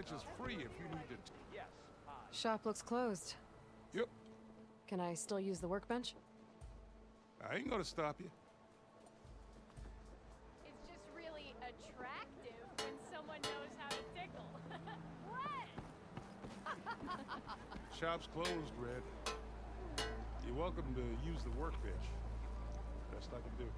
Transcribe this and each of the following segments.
workbench is free if you need it. Shop looks closed. Yep. Can I still use the workbench? I ain't gonna stop you. It's just really attractive when someone knows how to tickle. What? Shop's closed, Red. You're welcome to use the workbench. Best I can do.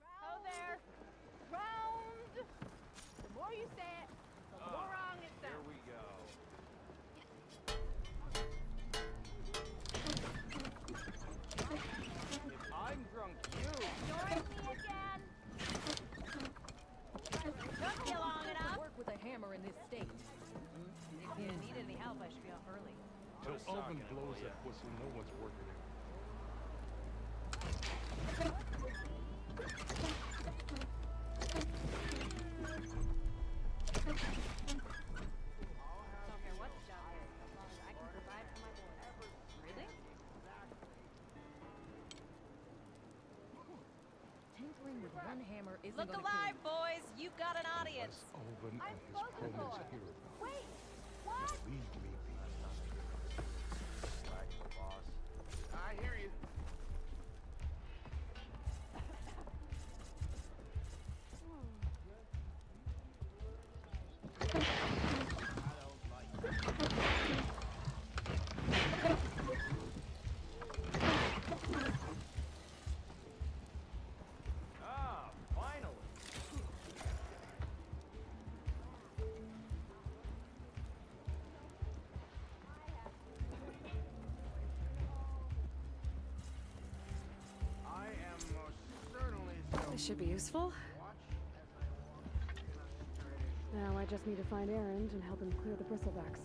Ho there. Round. The more you say it, the more wrong it sounds. Here we go. If I'm drunk, you. Ignoring me again. Took you long enough. Work with a hammer in this state. If you need any help, I should be off early. Till Oven blows that pussy, no one's working it. Don't care what the job is, as long as I can provide for my boys. Really? Tinkering with one hammer isn't Look gonna alive, kill boys! You've got an audience. Oven I'm and his spoken cronies for. hear about it. Wait, what? Leave me be. Boss. I hear you. Ah, finally. I am most certainly so. This should be useful. Watch as I walk illustrated. Now I just need to find Erend and help him clear the bristlebacks.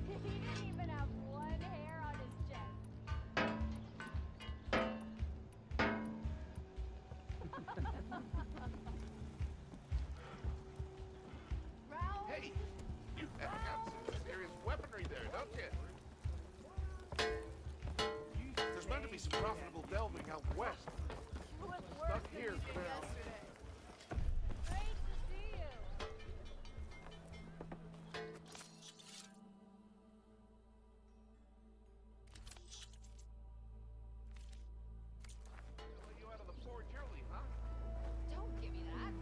He didn't even have one hair on his chest. me some profitable delving out west. You was Stuck worse than here you did for now. yesterday. Great to see you. Let you out of the forge early, huh? Don't give me that.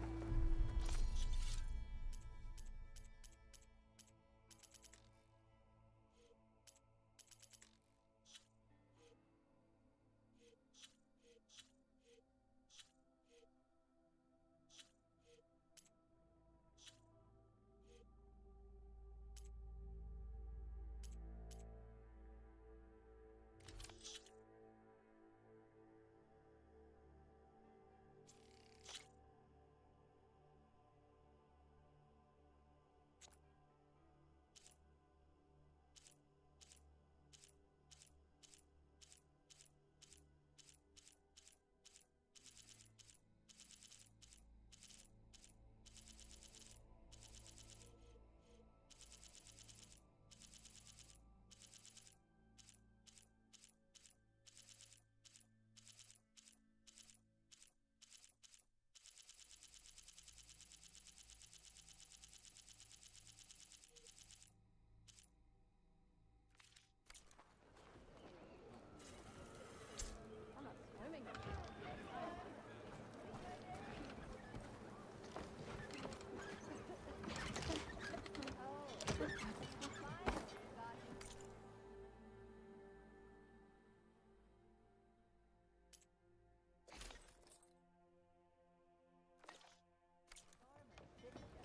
I'm not swimming.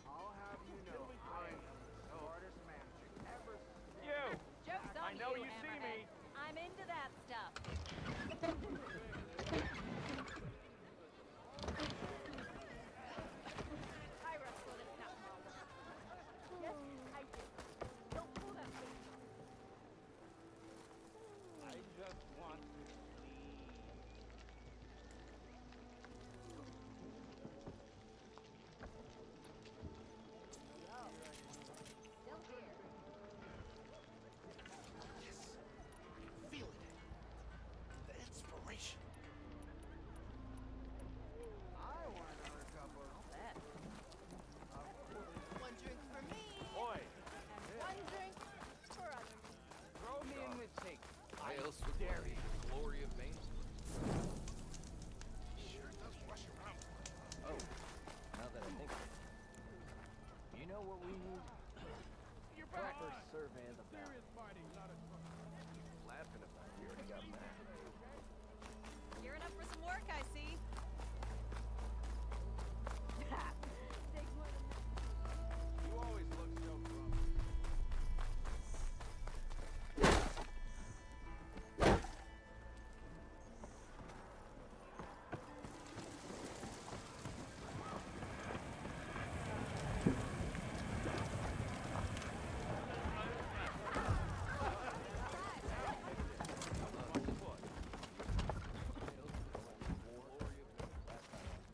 I'll have you know, I am the smartest manager ever. You! Joke's on I know you, you see Hammerhead. me. I'm into that stuff. I wrestled in that moment. Yes, I did. Don't pull that face off. I just want to leave. Still here. Feel it. The inspiration. I want another couple. Bet. One drink for me. Boy, And one drink for others. throw me in the take. Why else would there be the glory of Maine? Sure does rush around. Oh, now that I think of it. You know what we need? You're back. Proper survey of the valley. Serious fighting, not a Laughing about it, you already got mad. Gearing up for some work, I see. Take more than that. You always look so grumpy.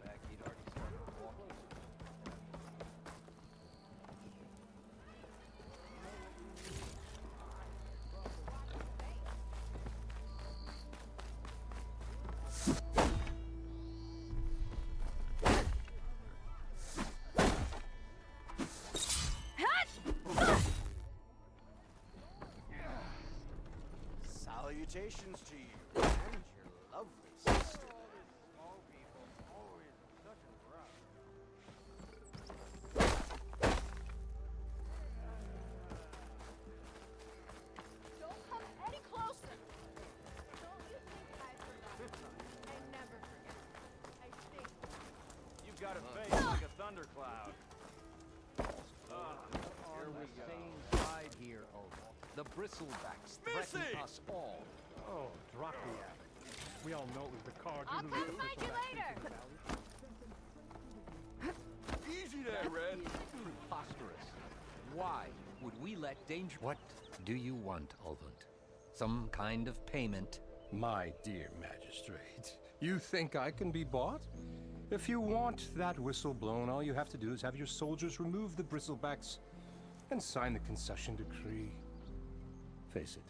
Back, he'd already started walking. Salutations to you and your lovely sister. Small people, always such a rush. Don't come any closer. Don't you think I forgot? I never forget. I think. You've got a face like a thundercloud. Here we go. Same side here, Olga. The bristlebacks threaten Missy! us all. Oh, drop the act. We all know it was the card. I'll come find you later. Easy there, Red. Preposterous. Why would we let danger... What do you want, Olvund? Some kind of payment? My dear magistrate, you think I can be bought? If you want that whistle blown, all you have to do is have your soldiers remove the bristlebacks and sign the concession decree. Face it,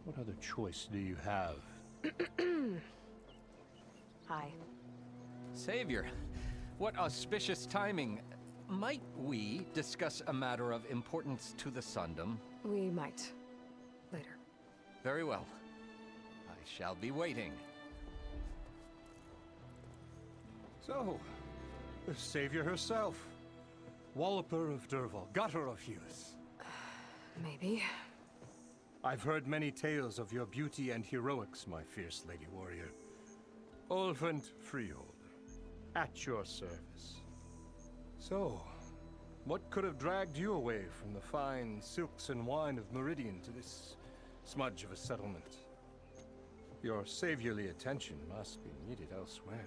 what other choice do you have Hi. Savior, what auspicious timing. Might we discuss a matter of importance to the Sundom? We might. Later. Very well. I shall be waiting. So, the savior herself. Walloper of Derval, gutter of youth. Maybe. I've heard many tales of your beauty and heroics, my fierce lady warrior. Ulvund Freehold, at your service. So, what could have dragged you away from the fine silks and wine of Meridian to this smudge of a settlement? Your saviorly attention must be needed elsewhere.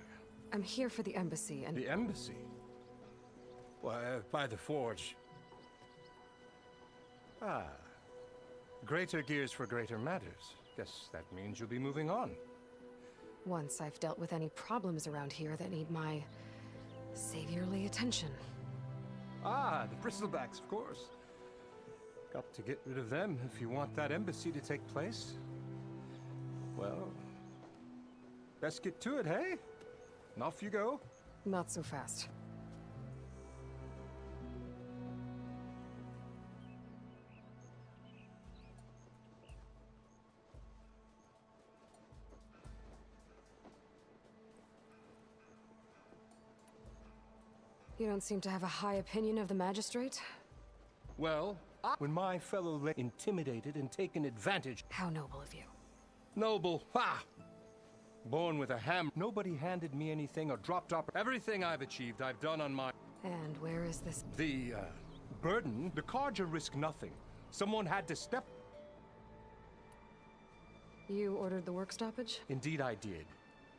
I'm here for the embassy and... The embassy? Why, by the forge. Ah. Greater gears for greater matters. Guess that means you'll be moving on. Once I've dealt with any problems around here that need my saviorly attention. Ah, the bristlebacks, of course. Got to get rid of them if you want that embassy to take place. Well, let's get to it, hey? And off you go. Not so fast. You don't seem to have a high opinion of the magistrate? Well, when my fellow intimidated and taken advantage... How noble of you. Noble, ha! Born with a hammer. Nobody handed me anything or dropped off. Everything I've achieved, I've done on my... And where is this? The, burden? The Carja risk nothing. Someone had to step... You ordered the work stoppage? Indeed I did.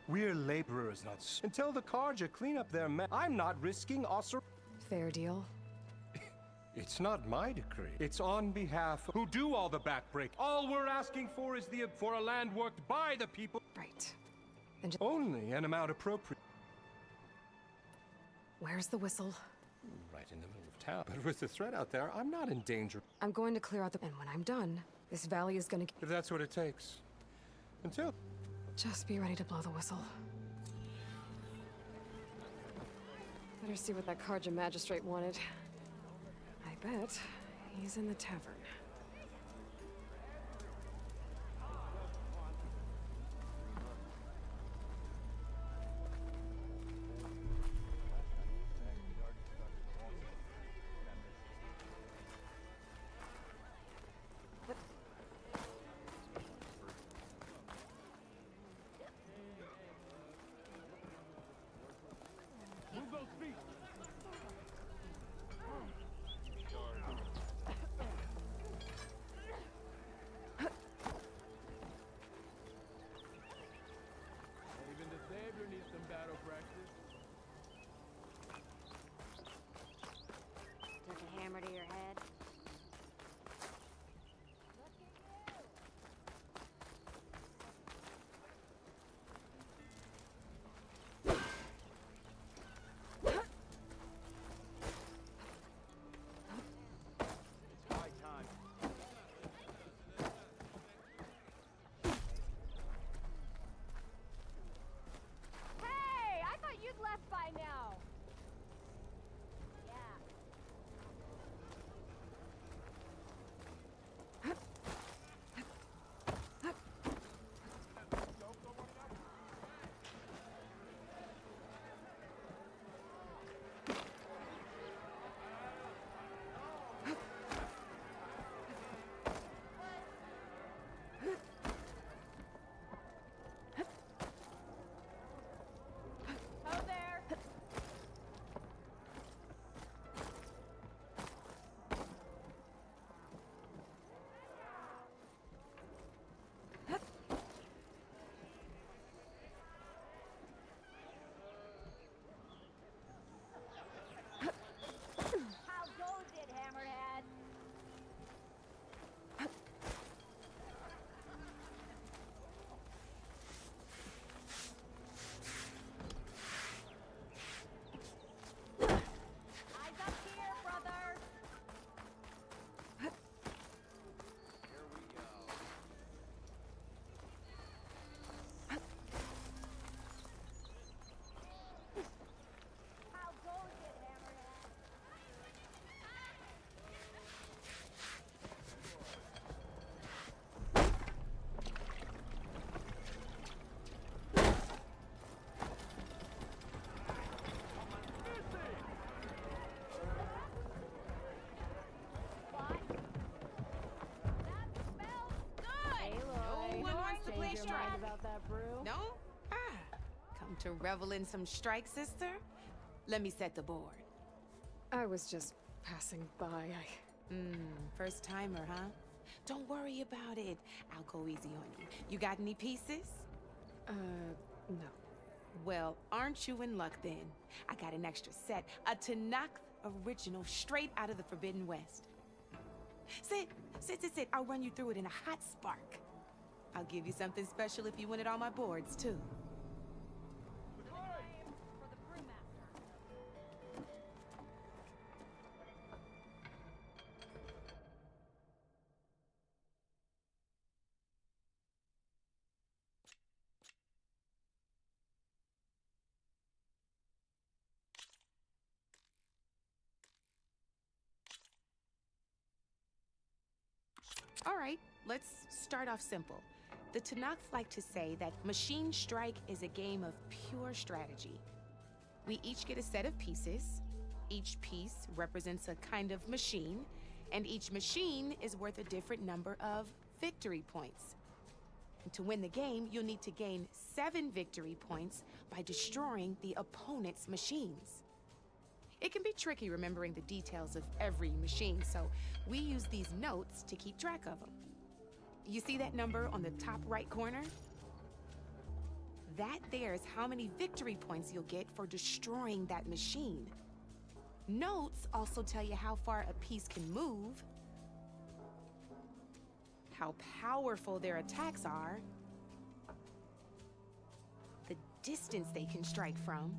We're laborers, not until the Carja clean up their mess. I'm not risking us or... Fair deal. It's not my decree. It's on behalf of who do all the backbreak. All we're asking for is for a land worked by the people. Right. And just... Only an amount appropriate. Where's the whistle? Right in the middle of town. But with the threat out there, I'm not in danger. I'm going to clear out the... And when I'm done, this valley is gonna... If that's what it takes. Until... Just be ready to blow the whistle. Better see what that Carja magistrate wanted. I bet he's in the tavern. Move those feet! To revel in some strike, sister? Let me set the board. I was just passing by. First timer, huh? Don't worry about it. I'll go easy on you. You got any pieces? No. Well, aren't you in luck then? I got an extra set, a Tanakh original straight out of the Forbidden West. Sit. I'll run you through it in a hot spark. I'll give you something special if you win at all my boards, too. For the brewmaster. All right, let's start off simple. The Tanakh like to say that Machine Strike is a game of pure strategy. We each get a set of pieces. Each piece represents a kind of machine, and each machine is worth a different number of victory points. And to win the game, you'll need to gain 7 victory points by destroying the opponent's machines. It can be tricky remembering the details of every machine, so we use these notes to keep track of them. You see that number on the top right corner? That there is how many victory points you'll get for destroying that machine. Notes also tell you how far a piece can move, how powerful their attacks are, the distance they can strike from,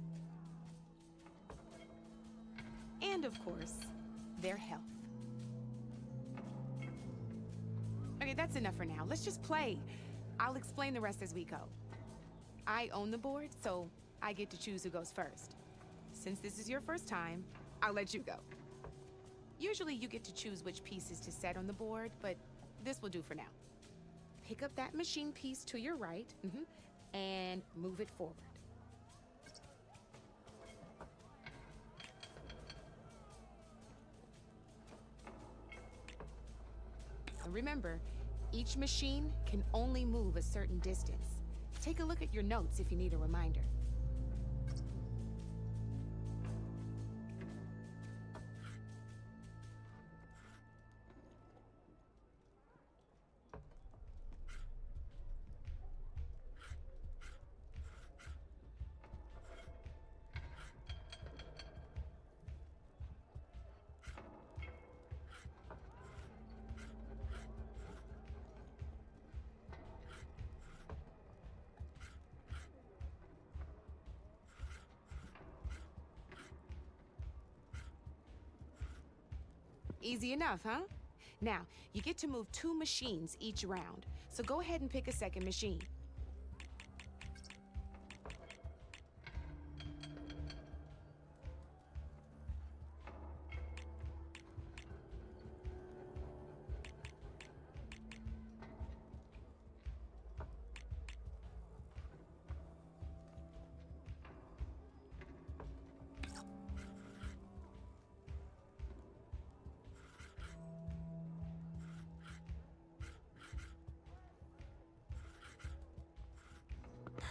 and of course, their health. Okay, that's enough for now. Let's just play. I'll explain the rest as we go. I own the board, so I get to choose who goes first. Since this is your first time, I'll let you go. Usually you get to choose which pieces to set on the board, but this will do for now. Pick up that machine piece to your right, and move it forward. And remember, each machine can only move a certain distance. Take a look at your notes if you need a reminder. Easy enough, huh? Now, you get to move 2 machines each round, so go ahead and pick a second machine.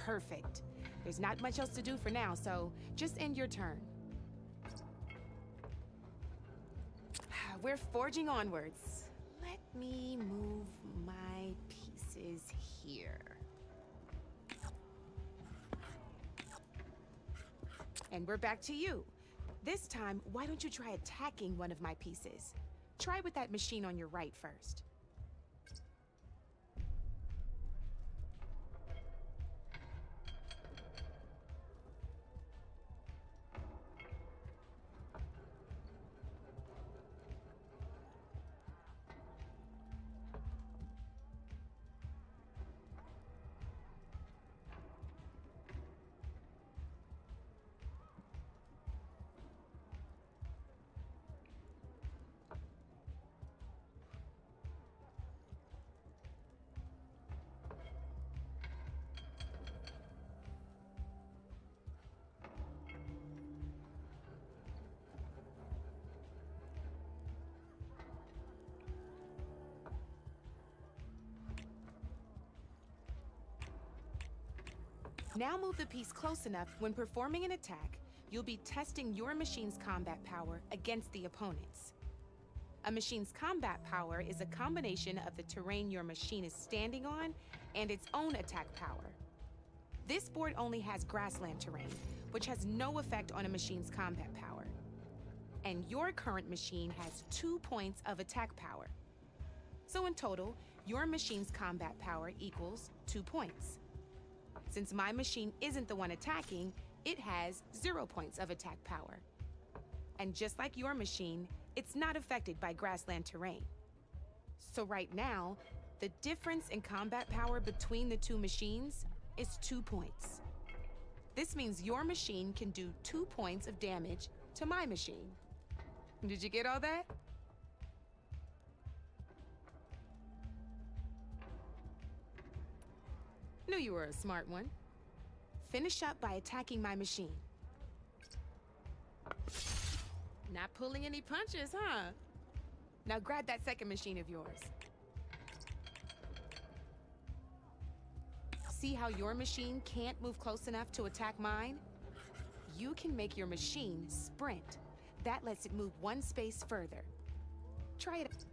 Perfect. There's not much else to do for now, so just end your turn. We're forging onwards. Let me move my pieces here. And we're back to you. This time, why don't you try attacking one of my pieces? Try with that machine on your right first. Now move the piece close enough when performing an attack, you'll be testing your machine's combat power against the opponent's. A machine's combat power is a combination of the terrain your machine is standing on and its own attack power. This board only has grassland terrain, which has no effect on a machine's combat power. And your current machine has 2 points of attack power. So in total, your machine's combat power equals 2 points. Since my machine isn't the one attacking, it has 0 points of attack power. And just like your machine, it's not affected by grassland terrain. So right now, the difference in combat power between the two machines is 2 points. This means your machine can do 2 points of damage to my machine. Did you get all that? Knew you were a smart one. Finish up by attacking my machine. Not pulling any punches, huh? Now grab that second machine of yours. See how your machine can't move close enough to attack mine? You can make your machine sprint. That lets it move 1 space further. Try it.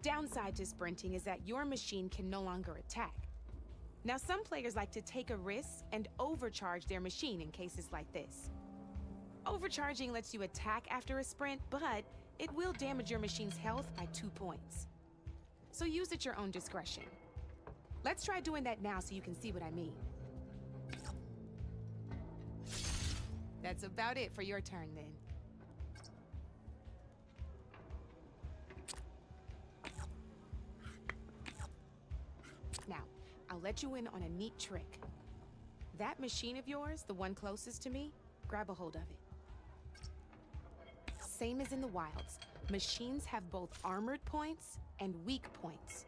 Downside to sprinting is that your machine can no longer attack. Now, some players like to take a risk and overcharge their machine in cases like this. Overcharging lets you attack after a sprint, but it will damage your machine's health by 2 points. So use at your own discretion. Let's try doing that now so you can see what I mean. That's about it for your turn, then. Now, I'll let you in on a neat trick. That machine of yours, the one closest to me, grab a hold of it. Same as in the wilds, machines have both armored points and weak points.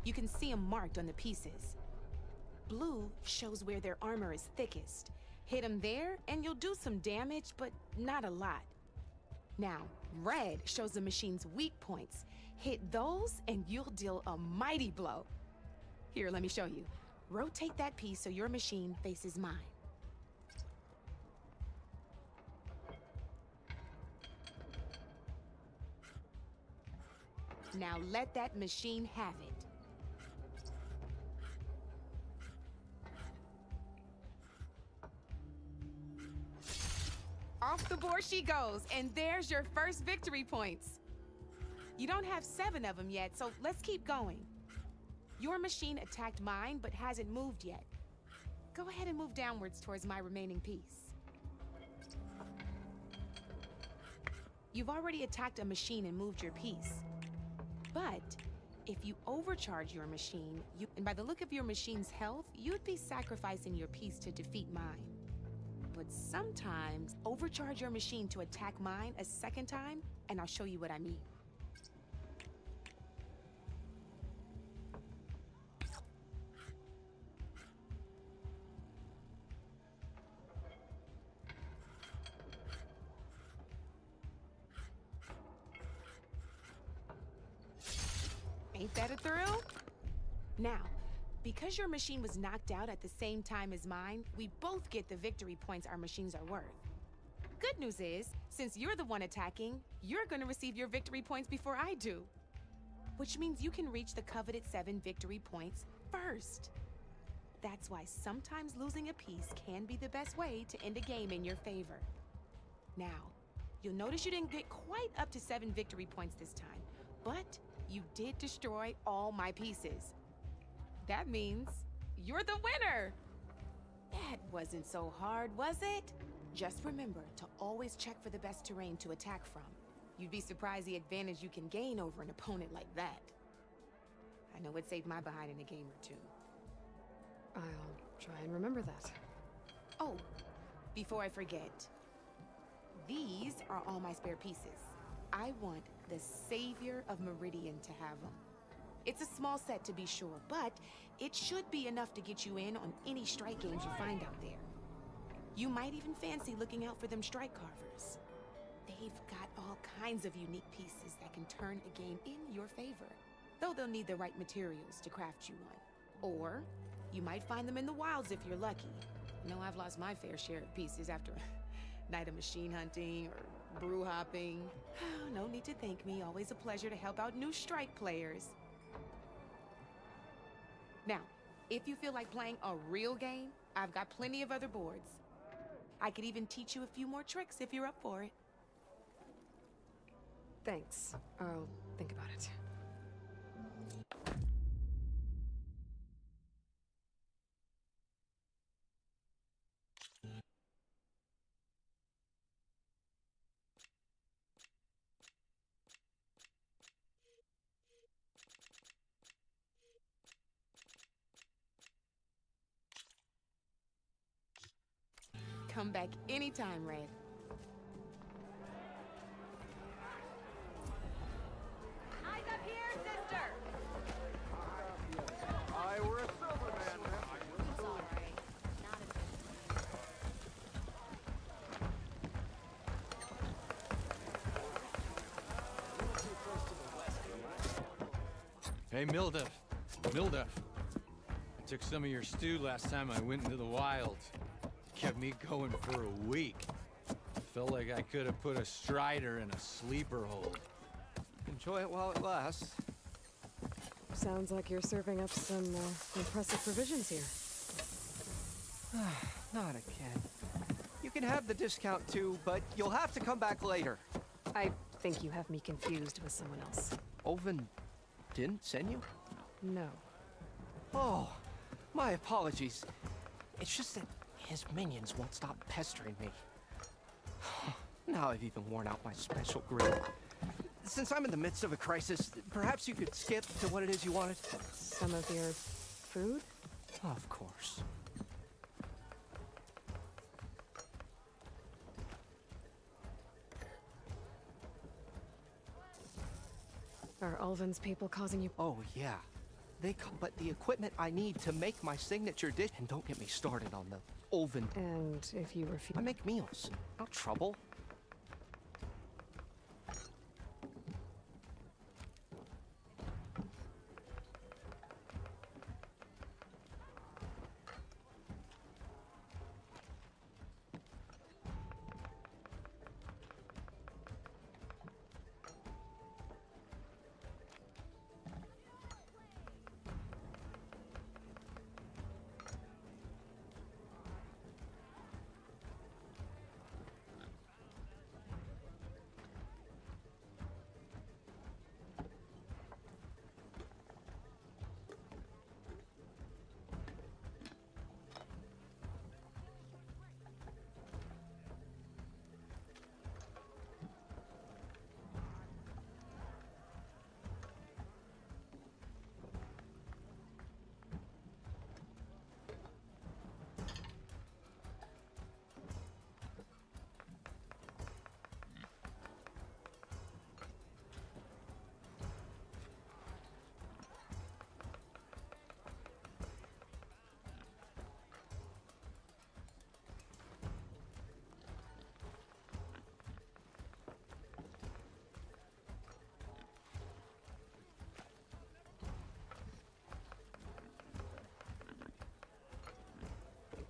You can see them marked on the pieces. Blue shows where their armor is thickest. Hit them there, and you'll do some damage, but not a lot. Now, red shows the machine's weak points. Hit those, and you'll deal a mighty blow. Here, let me show you. Rotate that piece so your machine faces mine. Now let that machine have it. Off the board she goes, and there's your first victory points. You don't have 7 of them yet, so let's keep going. Your machine attacked mine, but hasn't moved yet. Go ahead and move downwards towards my remaining piece. You've already attacked a machine and moved your piece. But if you overcharge your machine, and by the look of your machine's health, you'd be sacrificing your piece to defeat mine. But sometimes, overcharge your machine to attack mine a second time, and I'll show you what I mean. Ain't that a thrill? Now, because your machine was knocked out at the same time as mine, we both get the victory points our machines are worth. Good news is, since you're the one attacking, you're gonna receive your victory points before I do. Which means you can reach the coveted 7 victory points first. That's why sometimes losing a piece can be the best way to end a game in your favor. Now, you'll notice you didn't get quite up to 7 victory points this time, but you did destroy all my pieces. That means you're the winner! That wasn't so hard, was it? Just remember to always check for the best terrain to attack from. You'd be surprised the advantage you can gain over an opponent like that. I know it saved my behind in a game or two. I'll try and remember that. Oh, before I forget, these are all my spare pieces. I want the Savior of Meridian to have them. It's a small set to be sure, but it should be enough to get you in on any strike games you find out there. You might even fancy looking out for them strike carvers. They've got all kinds of unique pieces that can turn a game in your favor, though they'll need the right materials to craft you one. Or You might find them in the wilds if you're lucky. You know, I've lost my fair share of pieces after a night of machine hunting or brew hopping. No need to thank me. Always a pleasure to help out new strike players. Now, if you feel like playing a real game, I've got plenty of other boards. I could even teach you a few more tricks if you're up for it. Thanks. I'll think about it. Come back anytime, Red. Eyes up here, sister! I were a silver man, man. It's all right. Not Hey, Mildef. Mildef. I took some of your stew last time I went into the wilds. Kept me going for a week. Felt like I could have put a strider in a sleeper hold. Enjoy it while it lasts. Sounds like you're serving up some impressive provisions here. Not again. You can have the discount too, but you'll have to come back later. I think you have me confused with someone else. Oven didn't send you? No. Oh, my apologies. It's just that his minions won't stop pestering me. Now I've even worn out my special grill. Since I'm in the midst of a crisis, perhaps you could skip to what it is you wanted? Some of your food? Of course. Are Ulvin's people causing you? Oh, yeah. They come, but the equipment I need to make my signature dish. And don't get me started on the oven. And if you refuse? I make meals. No trouble.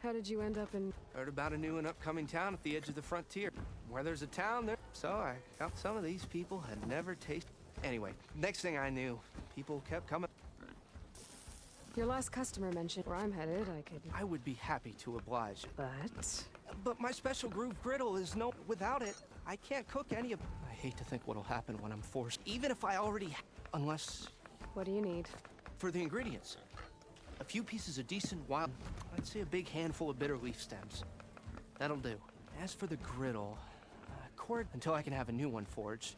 How did you end up in... Heard about a new and upcoming town at the edge of the frontier. Where there's a town there. So I got some of these people had never tasted. Anyway, next thing I knew, people kept coming. Your last customer mentioned where I'm headed. I could... I would be happy to oblige. But my special groove griddle is no... Without it, I can't cook any of... I hate to think what'll happen when I'm forced. Even if I already... Unless... what do you need? For the ingredients. A few pieces of decent wild... I'd say a big handful of bitter leaf stems. That'll do. As for the griddle... cord until I can have a new one forged.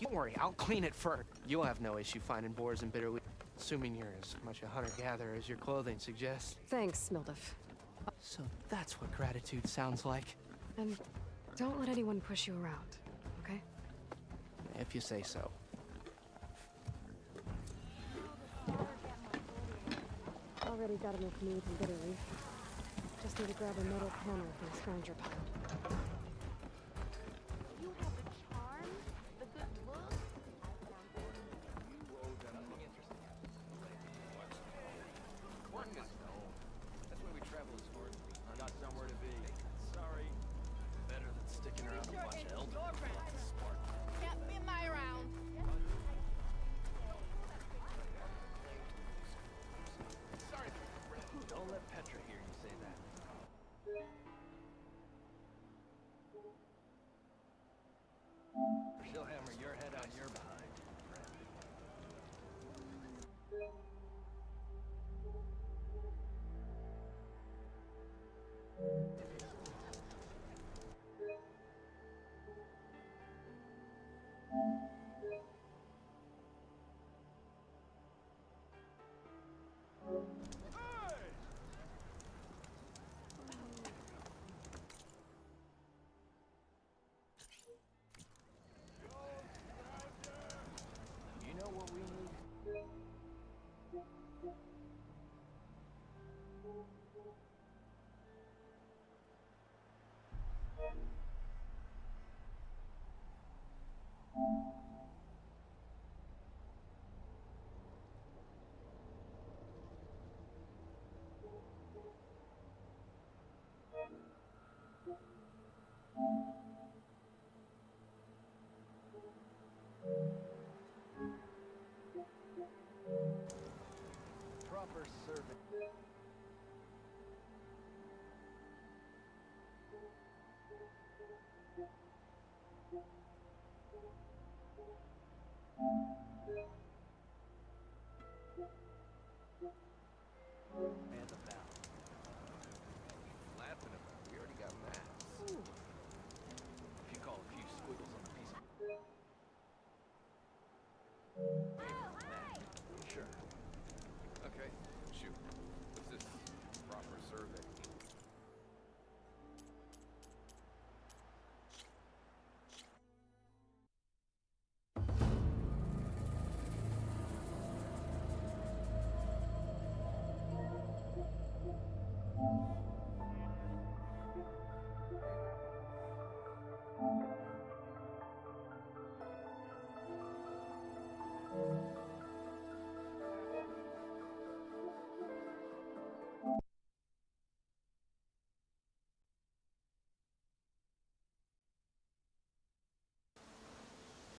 Don't worry, I'll clean it first. You'll have no issue finding boars and bitter leaf. Assuming you're as much a hunter-gatherer as your clothing suggests. Thanks, Mildef. So that's what gratitude sounds like. And don't let anyone push you around, okay? If you say so. Already got enough meat and bitter leaf. Just need to grab a metal panel from the scavenger pile. You have the charm, the good look.